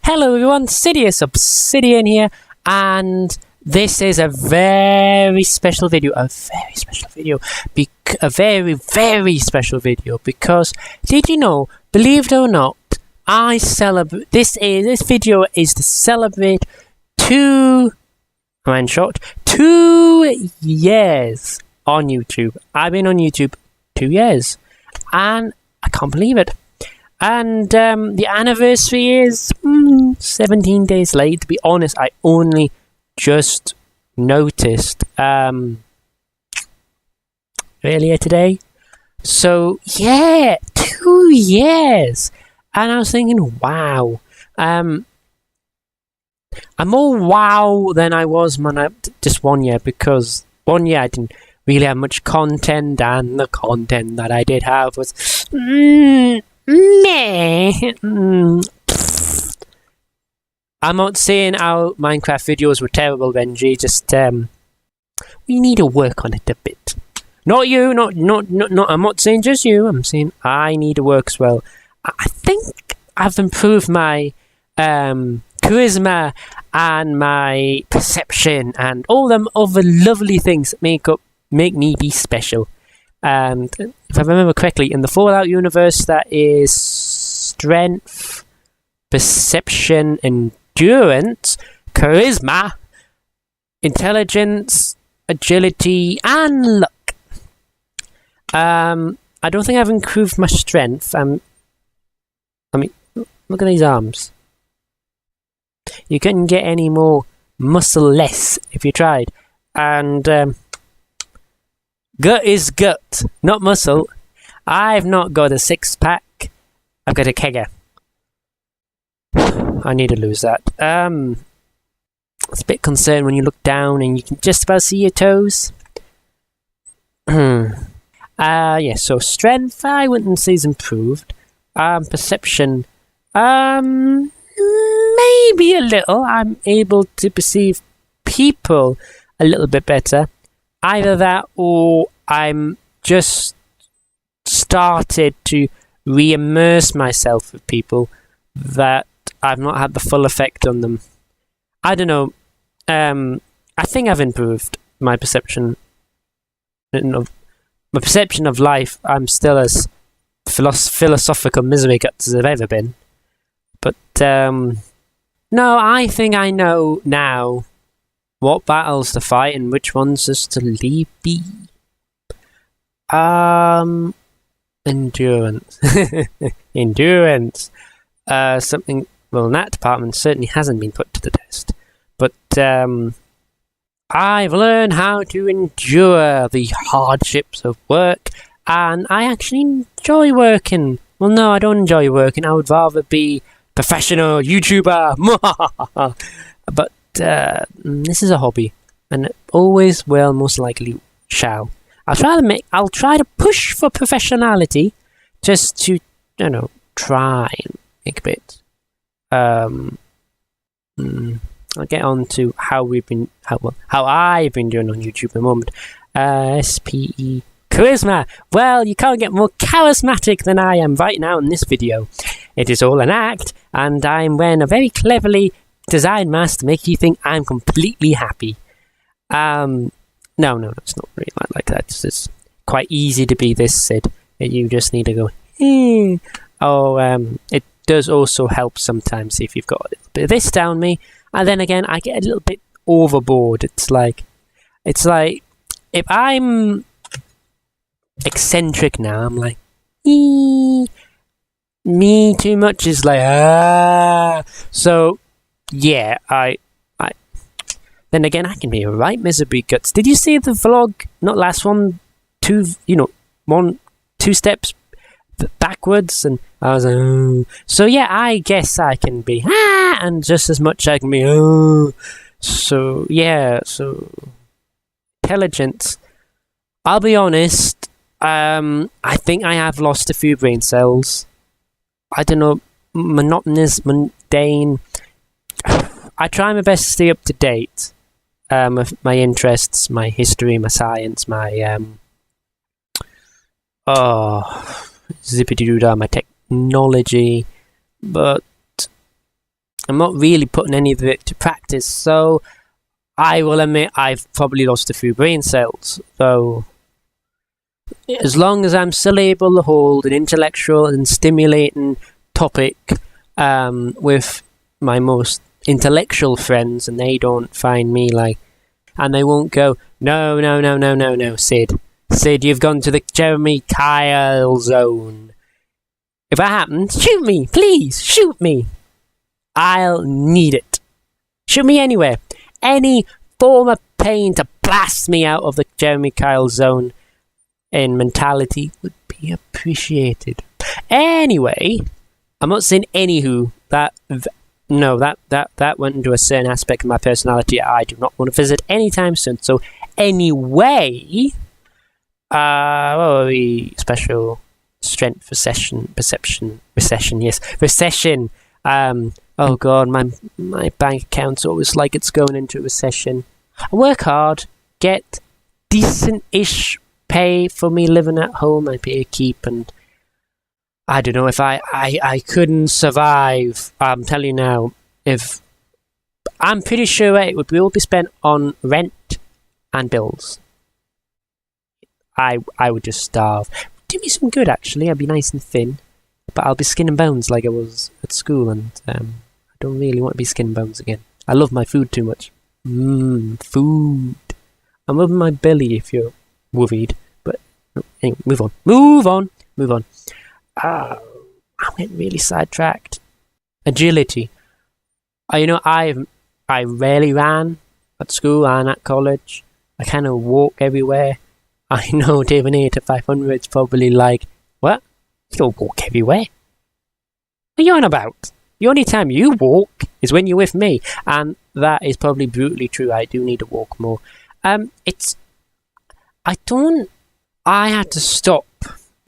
Hello everyone, Sidious Obsidian here, and this is a very special video, a very, very special video, because did you know, believe it or not, this video is to celebrate 2 years on YouTube. I've been on YouTube 2 years, and I can't believe it. And the anniversary is 17 days late. To be honest, I only just noticed earlier today. So yeah, 2 years. And I was thinking, wow. I'm more wow than I was just 1 year, because 1 year I didn't really have much content, and the content that I did have was meh. I'm not saying our Minecraft videos were terrible, Benji. Just we need to work on it a bit. Not you, not. I'm not saying just you. I'm saying I need to work as well. I think I've improved my charisma and my perception and all them other lovely things that make me be special. And if I remember correctly, in the Fallout universe, that is strength, perception, endurance, charisma, intelligence, agility, and luck. I don't think I've improved my strength. I mean, look at these arms. You couldn't get any more muscle-less if you tried. And gut is gut, not muscle. I've not got a 6-pack. I've got a kegger. I need to lose that. It's a bit concerned when you look down and you can just about see your toes. Yeah, so strength, I wouldn't say is improved. Perception, maybe a little. I'm able to perceive people a little bit better. Either that, or I'm just started to re-immerse myself with people that I've not had the full effect on them. I don't know. I think I've improved my perception. My perception of life. I'm still as philosophical misery guts as I've ever been. But no, I think I know now what battles to fight and which ones just to leave be. Endurance. Endurance. Something, well, in that department certainly hasn't been put to the test. But I've learned how to endure the hardships of work, and I actually enjoy working. Well, no, I don't enjoy working. I would rather be professional YouTuber. But this is a hobby, and it always will, most likely shall. I'll try to push for professionality, just to, try and make a bit. I'll get on to how I've been doing on YouTube at the moment. SPE charisma. Well, you can't get more charismatic than I am right now in this video. It is all an act, and I'm wearing a very cleverly designed mask to make you think I'm completely happy. No, it's not really like that. It's quite easy to be this, Sid. You just need to go, it does also help sometimes if you've got a little bit of this down me, and then again, I get a little bit overboard. It's like, if I'm eccentric now, I'm like, me too much is like, so, yeah, then again, I can be right miserably guts. Did you see the vlog? Not last one, 2 steps backwards, and I was like, so yeah, I guess I can be and just as much I can be so yeah, so intelligence. I'll be honest, I think I have lost a few brain cells. I don't know, monotonous, mundane. I try my best to stay up to date with my interests, my history, my science, my zippity-doo-dah, my technology, but I'm not really putting any of it to practice, so I will admit I've probably lost a few brain cells, though as long as I'm still able to hold an intellectual and stimulating topic with my most intellectual friends, and they don't find me like, and they won't go, no, Sid, you've gone to the Jeremy Kyle zone. If that happens, shoot me, please, shoot me. I'll need it. Shoot me anywhere. Any form of pain to blast me out of the Jeremy Kyle zone in mentality would be appreciated. Anyway, I'm not saying anywho that went into a certain aspect of my personality I do not want to visit anytime soon. So anyway, special strength recession. Oh god, my bank account's always like it's going into a recession. I work hard, get decent-ish pay for me living at home. I pay a keep, and I don't know if I couldn't survive. I'm telling you now, if I'm pretty sure it would all be spent on rent and bills. I would just starve. Do me some good, actually. I'd be nice and thin, but I'll be skin and bones like I was at school, and I don't really want to be skin and bones again. I love my food too much. Food. I'm rubbing my belly if you're worried, but anyway, move on. I'm getting really sidetracked. Agility. I rarely ran at school and at college. I kind of walk everywhere. I know David 8 at 500 is probably like, what? You don't walk everywhere. What are you on about? The only time you walk is when you're with me, and that is probably brutally true. I do need to walk more. I had to stop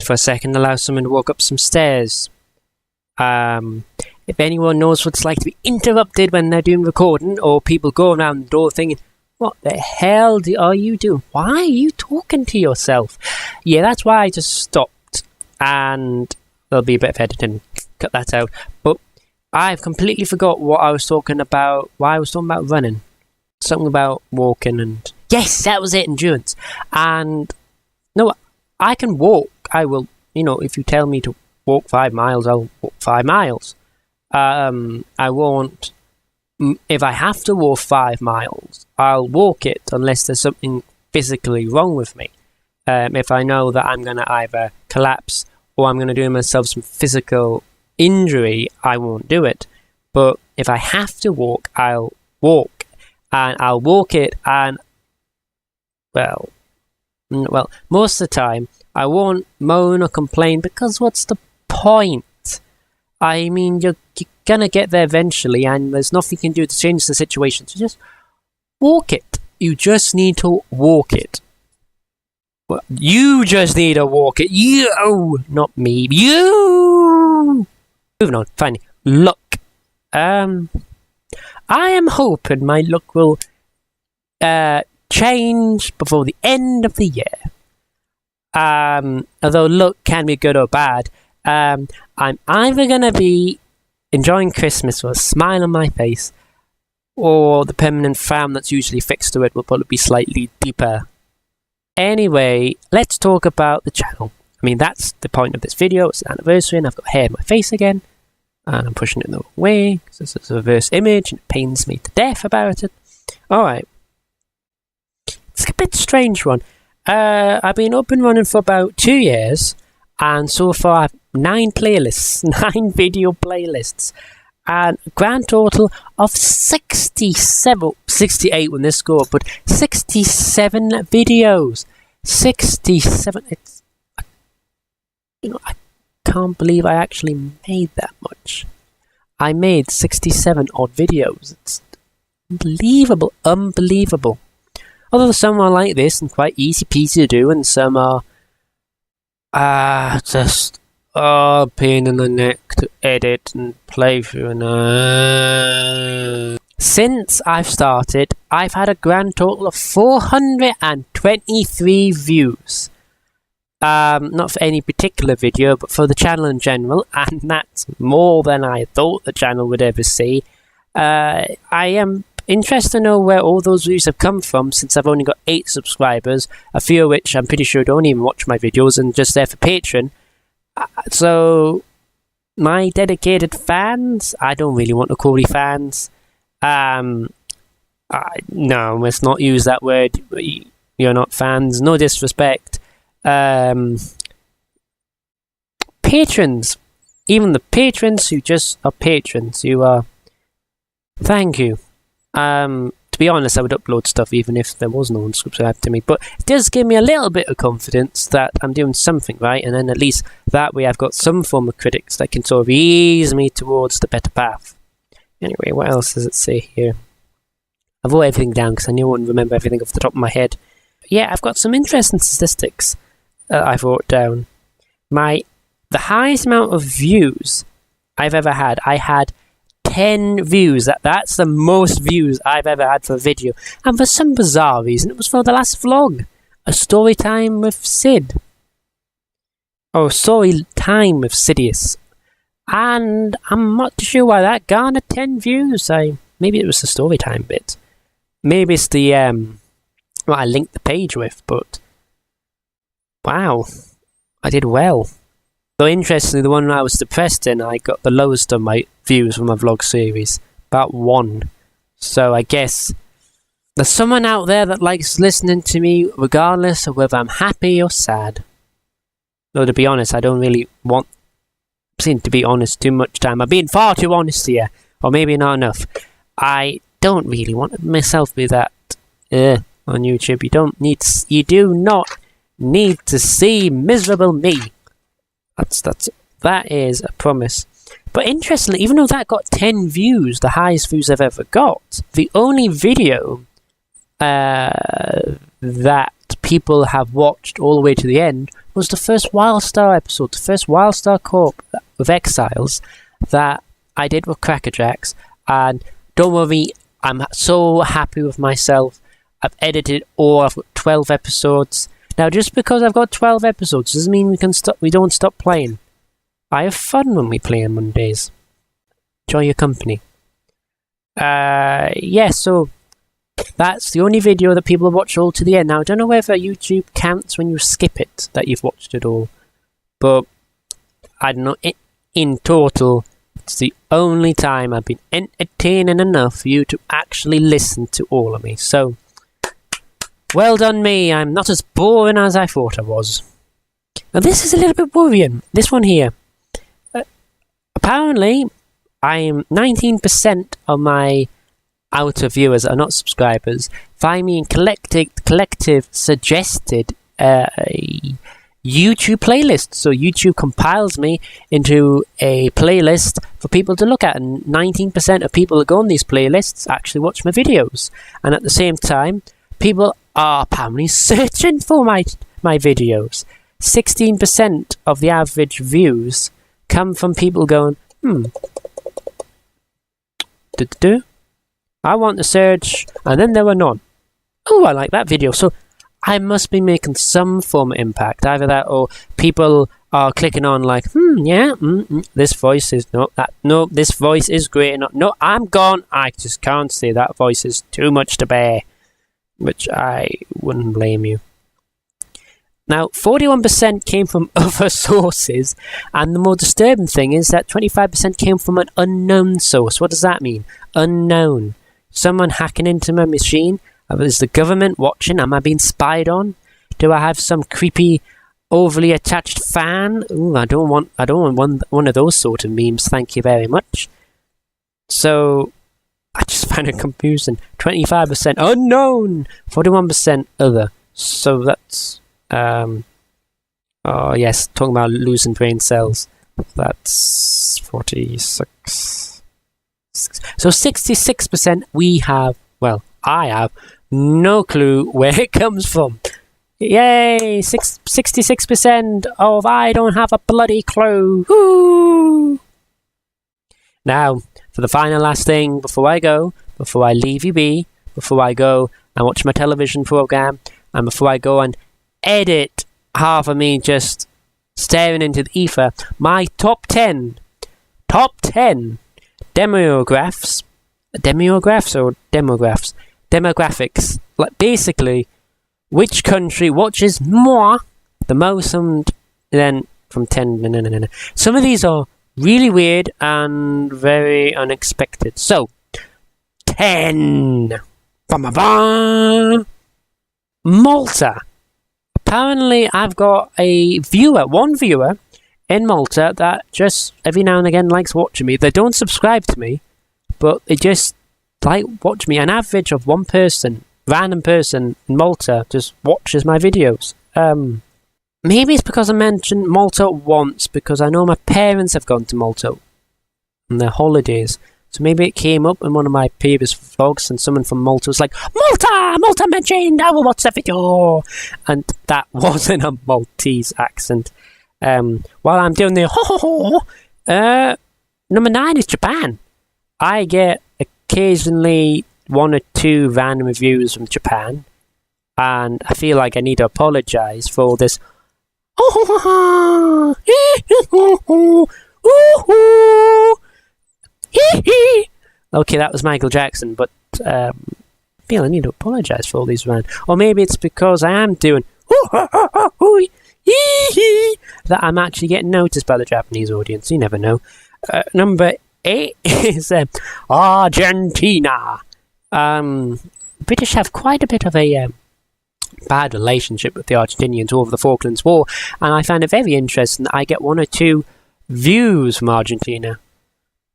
for a second, allow someone to walk up some stairs. If anyone knows what it's like to be interrupted when they're doing recording, or people go around the door thinking, what the hell are you doing? Why are you talking to yourself? Yeah, that's why I just stopped, and there'll be a bit of editing, cut that out. But I've completely forgot what I was talking about, why I was talking about running. Something about walking, and yes, that was it, endurance. And no, I can walk. I will, if you tell me to walk 5 miles, I'll walk 5 miles. I won't, if I have to walk 5 miles, I'll walk it unless there's something physically wrong with me. If I know that I'm going to either collapse or I'm going to do myself some physical injury, I won't do it. But if I have to walk, I'll walk. And I'll walk it, and well, most of the time, I won't moan or complain, because what's the point? I mean, you're gonna get there eventually, and there's nothing you can do to change the situation. So just walk it. You just need to walk it. Well, you just need to walk it. You, not me. You. Moving on. Finally, luck. I am hoping my luck will change before the end of the year. Although luck can be good or bad. I'm either going to be enjoying Christmas with a smile on my face, or the permanent frown that's usually fixed to it will probably be slightly deeper. Anyway, let's talk about the channel. I mean, that's the point of this video. It's an anniversary, and I've got hair in my face again. And I'm pushing it the wrong way, because this is a reverse image, and it pains me to death about it. Alright. It's a bit strange one. I've been up and running for about 2 years, and so far I've 9 playlists, 9 video playlists, and a grand total of 68 when this go up, but 67 videos. 67. It's, I can't believe I actually made that much. I made 67 odd videos. It's unbelievable. Although some are like this and quite easy peasy to do, and some are just pain in the neck to edit and play through. And since I've started, I've had a grand total of 423 views. Not for any particular video, but for the channel in general, and that's more than I thought the channel would ever see. I am interested to know where all those views have come from, since I've only got 8 subscribers, a few of which I'm pretty sure don't even watch my videos and just there for Patreon. So, my dedicated fans, I don't really want to call you fans. No, let's not use that word. You're not fans. No disrespect. Patrons. Even the patrons who just are patrons. You are... Thank you. To be honest, I would upload stuff even if there was no one subscribed to me. But it does give me a little bit of confidence that I'm doing something right. And then at least that way I've got some form of critics that can sort of ease me towards the better path. Anyway, what else does it say here? I've wrote everything down because I knew I wouldn't remember everything off the top of my head. Yeah, I've got some interesting statistics I've wrote down. The highest amount of views I've ever had, I had 10 views. That's the most views I've ever had for a video. And for some bizarre reason, it was for the last vlog. A story time with Sid. Oh, story time with Sidious. And I'm not sure why that garnered 10 views. Maybe it was the story time bit. Maybe it's the what I linked the page with, but wow, I did well. Though interestingly, the one I was depressed in, I got the lowest of my views from my vlog series, about 1. So I guess there's someone out there that likes listening to me regardless of whether I'm happy or sad. Though to be honest, I don't really seem to be honest too much time. I'm being far too honest here, or maybe not enough. I don't really want myself to be that on YouTube. You do not need to see miserable me. That is a promise. But interestingly, even though that got 10 views, the highest views I've ever got, the only video that people have watched all the way to the end was the first Wildstar episode, the first Wildstar Corp with Exiles that I did with Crackerjacks. And don't worry, I'm so happy with myself. I've edited all. I've got 12 episodes. Now, just because I've got 12 episodes doesn't mean we don't stop playing. I have fun when we play on Mondays. Enjoy your company. Yeah, so that's the only video that people have watched all to the end. Now, I don't know whether YouTube counts when you skip it, that you've watched it all. But, I don't know, in total, it's the only time I've been entertaining enough for you to actually listen to all of me. So, well done me, I'm not as boring as I thought I was. Now this is a little bit worrying, this one here. Apparently, 19% of my outer viewers are not subscribers. Find me in collective suggested YouTube playlist. So YouTube compiles me into a playlist for people to look at, and 19% of people that go on these playlists actually watch my videos. And at the same time, people are apparently searching for my videos. 16% of the average views come from people going, I want to search, and then there were none. Oh, I like that video. So I must be making some form of impact. Either that, or people are clicking on like, this voice is this voice is great. No, I'm gone. I just can't say that voice is too much to bear. Which I wouldn't blame you. Now, 41% came from other sources, and the more disturbing thing is that 25% came from an unknown source. What does that mean? Unknown. Someone hacking into my machine? Is the government watching? Am I being spied on? Do I have some creepy, overly attached fan? Ooh, I don't want one of those sort of memes. Thank you very much. So, I just find it confusing. 25% unknown, 41% other. So that's oh yes, talking about losing brain cells. That's 46. So 66% I have no clue where it comes from. Yay! 66% of I don't have a bloody clue. Woo! Now, for the final last thing, before I leave you be, before I go and watch my television program, and before I go and edit half of me just staring into the ether, my top 10 demographs Demographics or demographs? Demographics. Like basically, which country watches more, the most, and then from 10. No. Some of these are really weird and very unexpected. So, 10. Malta. Apparently, I've got one viewer in Malta that just every now and again likes watching me. They don't subscribe to me, but they just watch me. An average of one person, random person in Malta, just watches my videos. Maybe it's because I mentioned Malta once, because I know my parents have gone to Malta on their holidays. So maybe it came up in one of my previous vlogs and someone from Malta was like, Malta mentioned, I will watch the video. And that wasn't a Maltese accent. While I'm doing the number 9 is Japan. I get occasionally 1 or 2 random reviews from Japan. And I feel like I need to apologise for all this. Okay, that was Michael Jackson, but I feel I need to apologise for all these random. Or maybe it's because I am doing that I'm actually getting noticed by the Japanese audience. You never know. Number 8 is Argentina. British have quite a bit of a bad relationship with the Argentinians over the Falklands War, and I find it very interesting that I get 1 or 2 views from Argentina.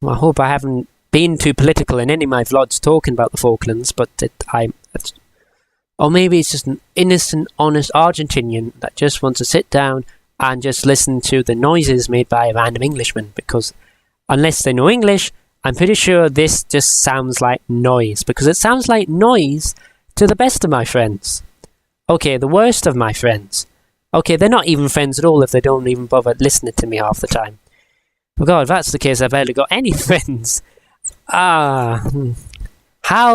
Well, I hope I haven't been too political in any of my vlogs talking about the Falklands, but or maybe it's just an innocent, honest Argentinian that just wants to sit down and just listen to the noises made by a random Englishman, because unless they know English, I'm pretty sure this just sounds like noise, because it sounds like noise to the best of my friends. Okay, the worst of my friends. Okay, they're not even friends at all if they don't even bother listening to me half the time. Oh God, if that's the case, I've barely got any friends. How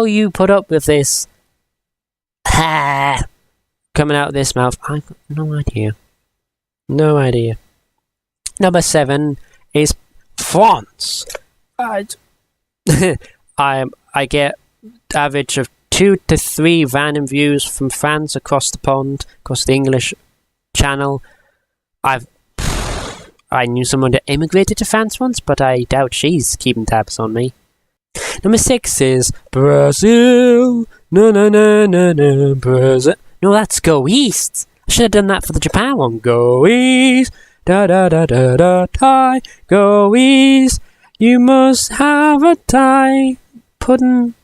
you put up with this coming out of this mouth, I've got no idea. No idea. Number 7 is France. I get average of 2 to 3 random views from France across the pond, across the English channel. I knew someone that immigrated to France once, but I doubt she's keeping tabs on me. Number 6 is Brazil. No, Brazil. No, that's Go East. I should have done that for the Japan one. Go East. Da da da da da tie. Go East. You must have a tie. Pudding.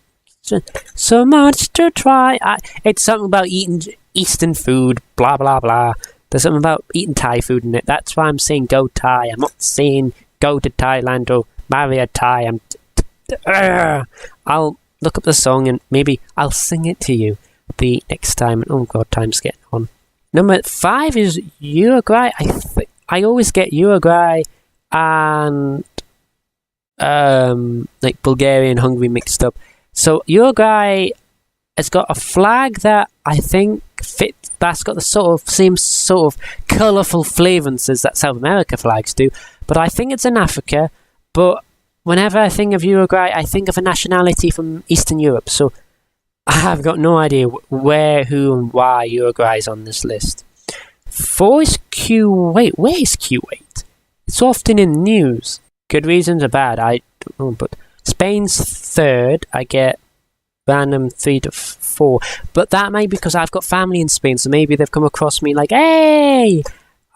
So much to try. It's something about eating Eastern food. Blah blah blah. There's something about eating Thai food in it. That's why I'm saying go Thai. I'm not saying go to Thailand or marry a Thai. I'll look up the song and maybe I'll sing it to you the next time. Oh God, time's getting on. Number 5 is Uruguay. I always get Uruguay and like Bulgaria and Hungary mixed up. So Uruguay has got a flag that I think fits. That's got the same sort of colourful flavorances that South America flags do. But I think it's in Africa. But whenever I think of Uruguay, I think of a nationality from Eastern Europe. So I have got no idea where, who, and why Uruguay is on this list. 4 is Kuwait. Where is Kuwait? It's often in the news. Good reasons or bad, I don't know. But Spain's 3rd. I get random 3 to 4. But that might be because I've got family in Spain, so maybe they've come across me like, hey,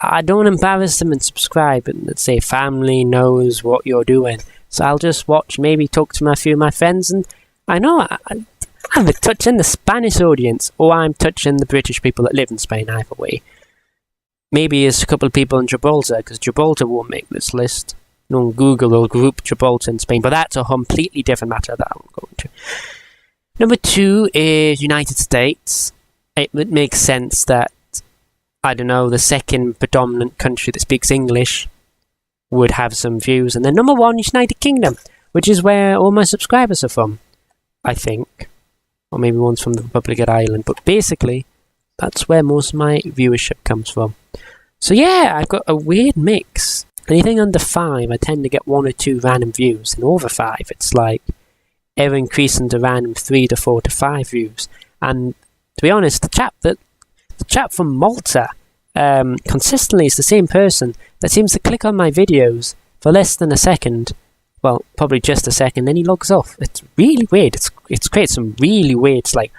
I don't embarrass them and subscribe. And let's say family knows what you're doing. So I'll just watch, maybe talk to a few of my friends, and I know I'm touching the Spanish audience, or I'm touching the British people that live in Spain, either way. Maybe there's a couple of people in Gibraltar, because Gibraltar won't make this list. No, Google will group Gibraltar in Spain, but that's a completely different matter that I'm going to. Number 2 is United States. It makes sense that, I don't know, the second predominant country that speaks English would have some views. And then number 1 is United Kingdom, which is where all my subscribers are from, I think. Or maybe one's from the Republic of Ireland. But basically, that's where most of my viewership comes from. So yeah, I've got a weird mix. Anything under 5, I tend to get 1 or 2 random views. And over 5, it's like ever increasing to random 3 to 4 to 5 views. And to be honest, the chap from Malta consistently is the same person that seems to click on my videos for less than a second. Well, probably just a second, then he logs off. It's really weird. It's created some really weird, like,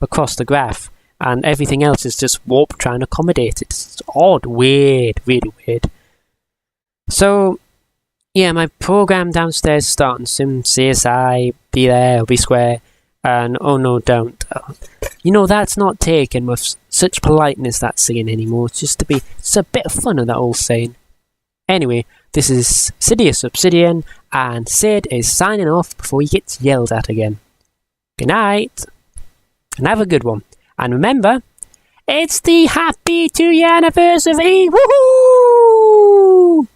across the graph, and everything else is just warp trying to accommodate it. It's odd, weird, really weird. So, yeah, my program downstairs is starting soon. CSI, be there, or be square, and oh no, don't. That's not taken with such politeness, that saying, anymore. It's a bit of fun of that old saying. Anyway, this is Sidious Obsidian, and Sid is signing off before he gets yelled at again. Good night, and have a good one. And remember, it's the happy 2-year anniversary! Woohoo!